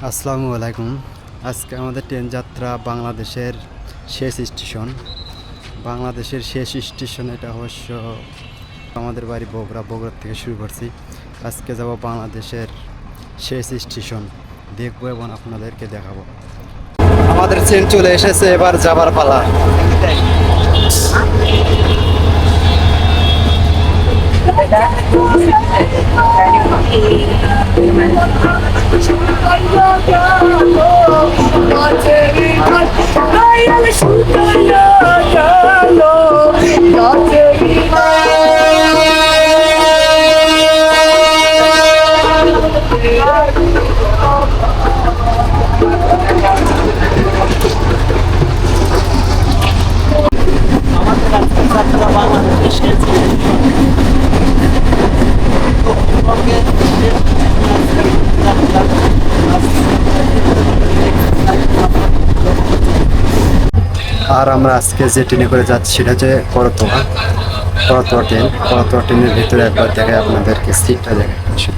আসসালামু আলাইকুম। আজকে আমাদের ট্রেন যাত্রা বাংলাদেশের শেষ স্টেশন। বাংলাদেশের শেষ স্টেশন এটা অবশ্য আমাদের বাড়ি বগুড়া থেকে শুরু করছি। আজকে যাব বাংলাদেশের শেষ স্টেশন, দেখবো এবং আপনাদেরকে দেখাবো। আমাদের ট্রেন চলে এসেছে, এবার যাবার পালা। আর আমরা আজকে যে ট্রেনে করে যাচ্ছি সেটা হচ্ছে করতোয়া ট্রেনের ভিতরে একবার দেখে আপনাদেরকে সিটটা দেখাচ্ছি।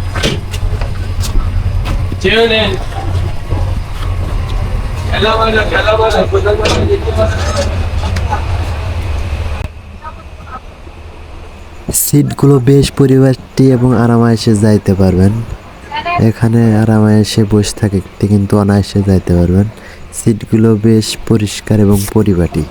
সিটগুলো বেশ পরিপাটি এবং আরামায়েসে যাইতে পারবেন। এখানে আরামায়েসে বসে থাকতে কিন্তু অনায়াসে যাইতে পারবেন। সিটগুলো বেশ পরিষ্কার এবং পরিপাটি।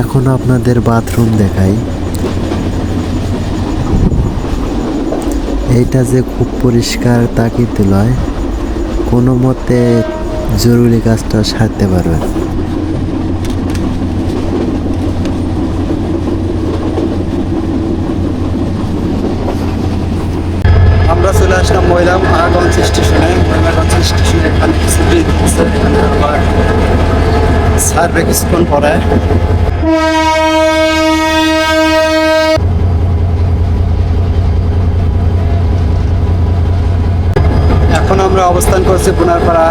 এখন আপনাদের বাথরুম দেখাই। এইটা যে খুব পরিষ্কার তা কিন্তু নয়, কোনো মতে জরুরি কাজটা সারতে পারবেন। আমরা চলে আসলাম ময়নাগঞ্জ স্টেশনে। এখানে কিছু ব্রিজ আছে, এখানে আবার সার্ভে কিছুক্ষণ পরে। এখন আমরা অবস্থান করছি বোনারপাড়া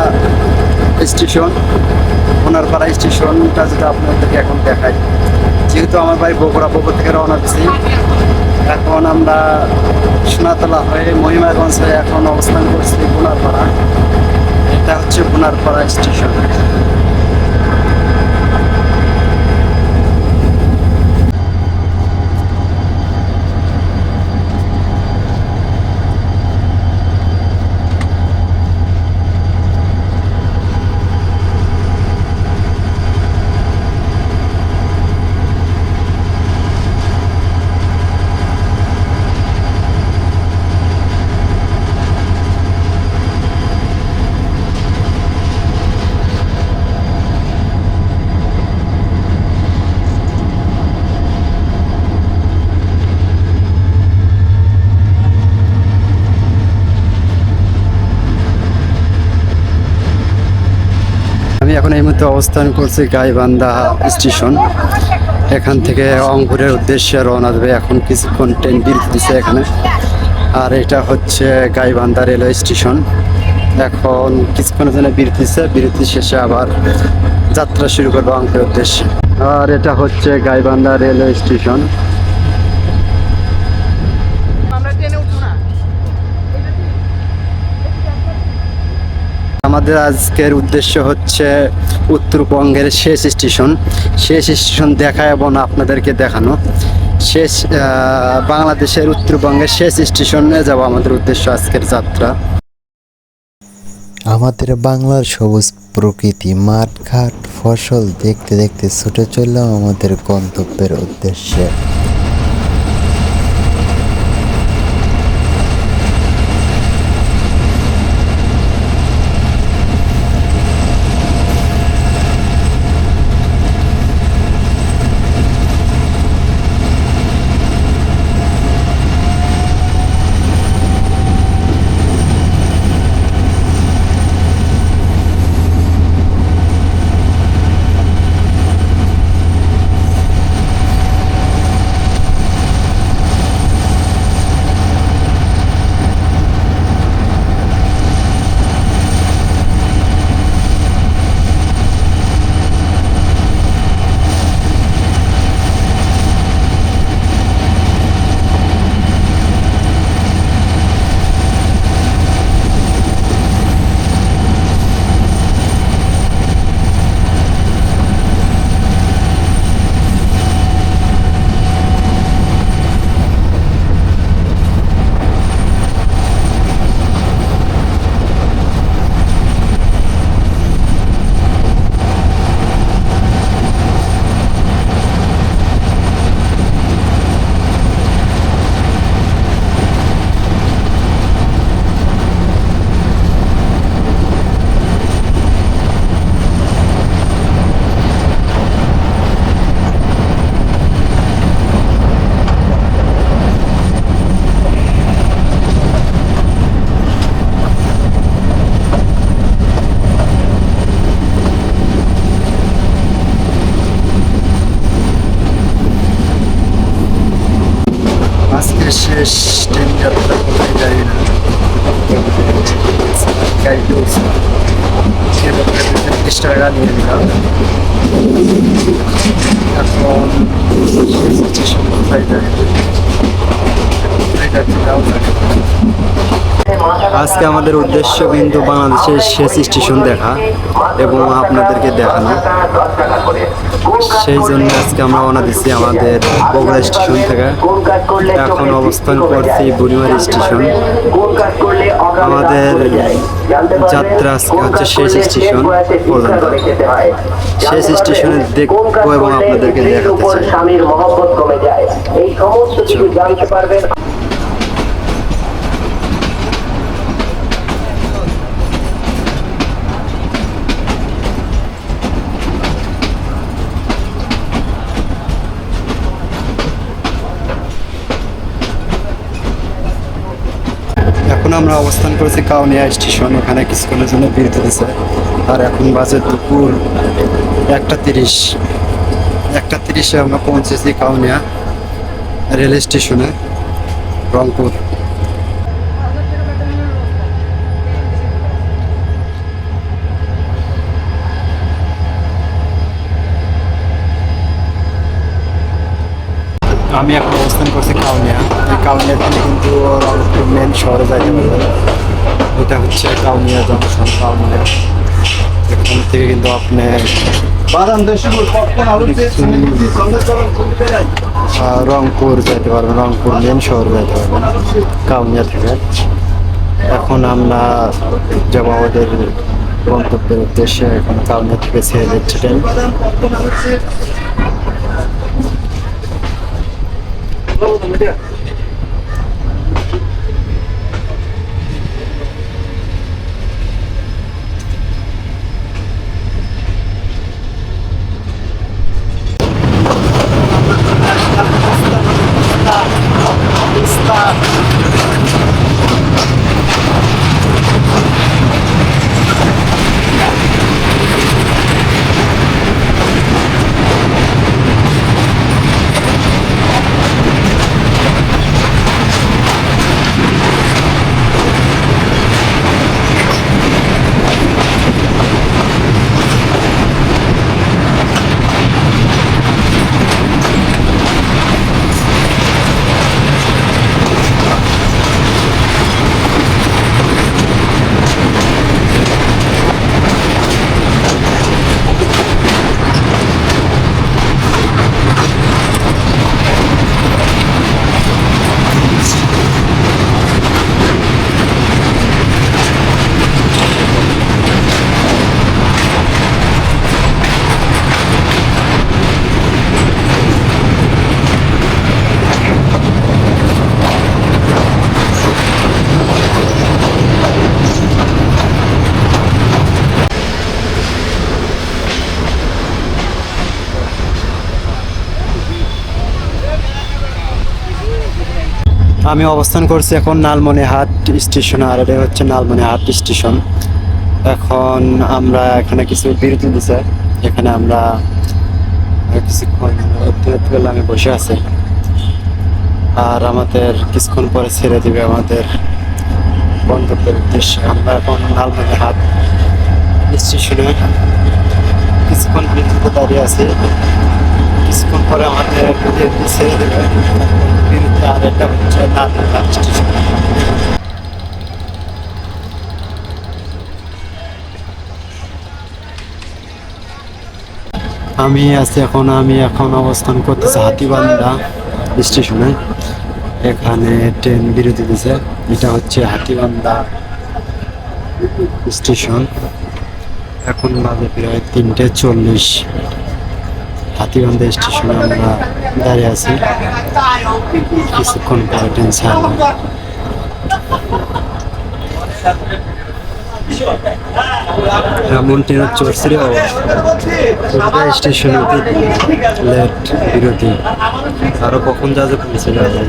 স্টেশনটা যদি আপনাদেরকে এখন দেখাই। যেহেতু আমার বাড়ি বগুড়া থেকে রওনা দিচ্ছি। এখন আমরা সোনাতলা হয়ে মহিমাগঞ্জ হয়ে এখন অবস্থান করছি বোনারপাড়া। এটা হচ্ছে বোনারপাড়া স্টেশন। আমি এখন এই মুহূর্তে অবস্থান করছি গাইবান্ধা স্টেশন। এখান থেকে রংপুরের উদ্দেশ্যে রওনা দেবে। এখন কিছুক্ষণ ট্রেন বিরতি দিচ্ছে এখানে। আর এটা হচ্ছে গাইবান্ধা রেলওয়ে স্টেশন। এখন কিছুক্ষণের জন্য বিরতি শেষে আবার যাত্রা শুরু করবো রংপুরের উদ্দেশ্যে। আর এটা হচ্ছে গাইবান্ধা রেলওয়ে স্টেশন। আমাদের আজকের উদ্দেশ্য হচ্ছে উত্তরবঙ্গের শেষ স্টেশন দেখা এবং আপনাদেরকে দেখানো। বাংলাদেশের উত্তরবঙ্গের শেষ স্টেশনে যাব আমাদের উদ্দেশ্য আজকের যাত্রা। আমাদের বাংলার সবুজ প্রকৃতি, মাঠঘাট, ফসল দেখতে দেখতে ছুটে চললাম আমাদের গন্তব্যের উদ্দেশ্যে। শেষ ট্রেন যাত্রা কোথায় জানি না, গাড়ি চলছে, সে ব্যাপারে 30 টাকা নিয়ে নিলাম। এখন স্টেশন কোথায় জানি না, কোথায় যাচ্ছি তাও জানি না। আজকে আমাদের উদ্দেশ্য কিন্তু বাংলাদেশের শেষ স্টেশন দেখা এবং আপনাদেরকে দেখানো। সেই জন্য আজকে আমরা রওনা দিচ্ছি আমাদের বগুড়া স্টেশন থেকে। এখন অবস্থান করছি বুড়িমারি স্টেশন। আমাদের যাত্রা আজকে হচ্ছে শেষ স্টেশন পর্যন্ত। শেষ স্টেশনে দেখবো এবং আপনাদেরকে দেখাতে চাই। স্বামীর মহব্বত কমে যায়, এই সমস্ত কিছু জানতে পারবেন। এখন আমরা অবস্থান করেছি কাউনিয়া স্টেশন। এখানে কিছুক্ষণের জন্য বিরতি দিচ্ছে। আর এখন বাজে দুপুর 1:30। 1:30-এ আমরা পৌঁছেছি কাউনিয়া রেল স্টেশনে, রংপুর। আমি এখন অবস্থান করছি কাউনিয়া। এই কাউনিয়া থেকে কিন্তু রংপুর মেন শহরে যাইতে পারবেন। এটা হচ্ছে কাউনিয়া জংশন। কাউনিয়া এখান থেকে কিন্তু আপনি রংপুর যাইতে পারবেন, রংপুর মেন শহর যাইতে পারবেন কাউনিয়া থেকে। এখন আমরা যাব আমাদের গন্তব্যের উদ্দেশ্যে। এখন কাউনিয়া থেকে ছেড়ে দিচ্ছে ট্রেন। আমি অবস্থান করছি এখন লালমনিরহাট স্টেশন। আর এটা হচ্ছে লালমনিরহাট স্টেশন। এখন আমরা এখানে কিছু বিরতি দিছে। এখানে আমরা কিছুক্ষণ আমি বসে আছি। আর আমাদের কিছুক্ষণ পরে ছেড়ে দিবে আমাদের গন্তব্যের উদ্দেশ্যে। আমরা এখন লালমনিরহাট স্টেশনে কিছুক্ষণ বিরতিতে দাঁড়িয়ে আছি। কিছুক্ষণ পরে আমাদের ছেড়ে দেবে বিরতি। আর এটা হচ্ছে লালমনিরহাট স্টেশন। আমি এখন অবস্থান করতেছি হাতীবান্ধা স্টেশনে। এখানে ট্রেন বিরতি দিছে। এটা হচ্ছে হাতীবান্ধা স্টেশন। এখন বাজে প্রায় 3:40। হাতীবান্ধা স্টেশনে আমরা দাঁড়িয়ে আছি। কিছুক্ষণ পরে ট্রেন ছাড়বে। এমন ট্রেন চড়ছিল স্টেশনে লেট বিরতি। আরো কখন যা পৌঁছে যাবে।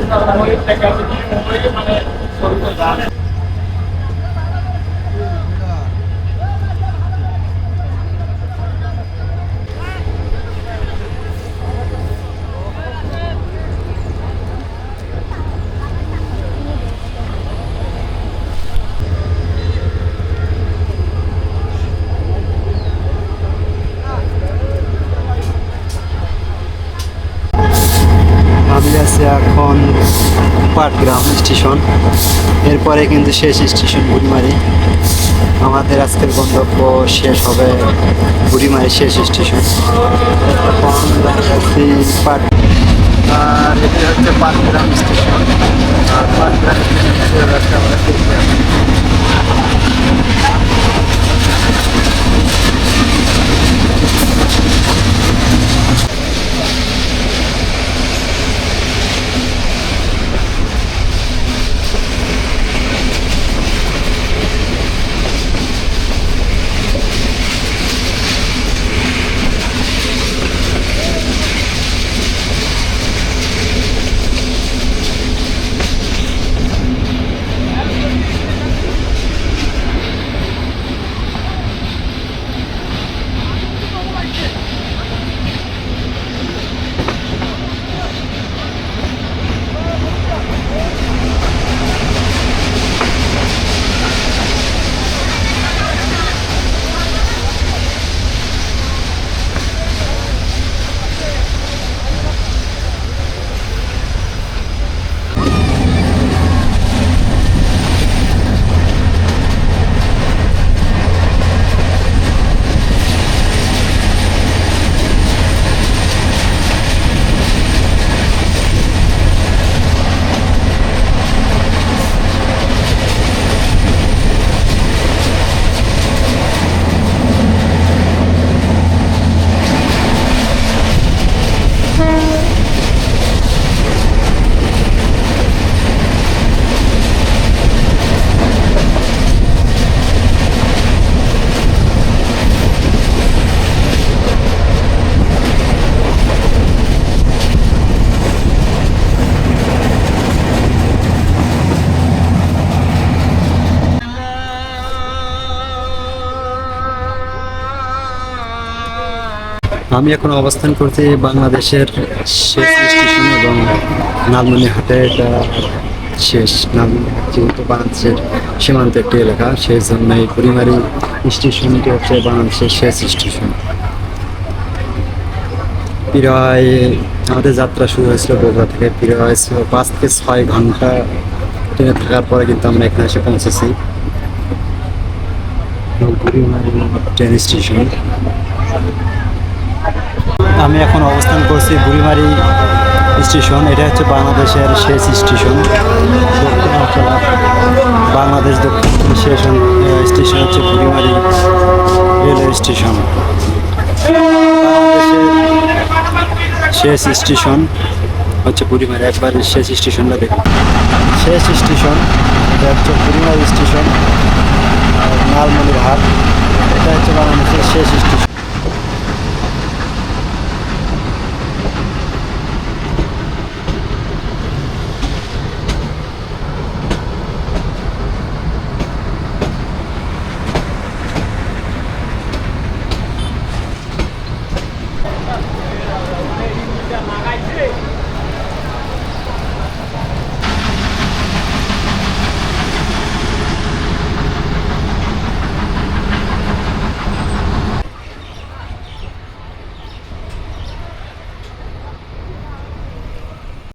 পাটগ্রাম স্টেশন। এরপরে কিন্তু শেষ স্টেশন বুড়িমারি। আমাদের আজকের গন্তব্য শেষ হবে বুড়িমারি শেষ স্টেশন। পাট আর এটি হচ্ছে পাটগ্রাম স্টেশন। আর পাটগ্রাম স্টেশন হচ্ছে আমরা দেখতে আসি। আমি এখন অবস্থান করছি বাংলাদেশের শেষ স্টেশন এবং লালমনিরহাটে এটা শেষ। লালমনিরহাট যেহেতু বাংলাদেশের সীমান্ত একটি এলাকা, সেই জন্য এই বুড়িমারি স্টেশনটি হচ্ছে বাংলাদেশের শেষ স্টেশন। প্রায় আমাদের যাত্রা শুরু হয়েছিল বগুড়া থেকে। প্রায় 5 থেকে 6 ঘন্টা ট্রেনে থাকার পরে কিন্তু আমরা এখানে এসে পৌঁছেছি বুড়িমারি ট্রেন স্টেশন। আমি এখন অবস্থান করছি বুড়িমারি স্টেশন। এটা হচ্ছে বাংলাদেশের শেষ স্টেশন। দক্ষিণাঞ্চল বাংলাদেশ দক্ষিণ শেষ স্টেশন হচ্ছে বুড়িমারি রেলওয়ে স্টেশন। শেষ স্টেশন হচ্ছে বুড়িমারি। একবার শেষ স্টেশনটা দেখুন। শেষ স্টেশন এটা হচ্ছে বুড়িমারি স্টেশন। লালমনিরহাট এটা হচ্ছে বাংলাদেশের শেষ স্টেশন।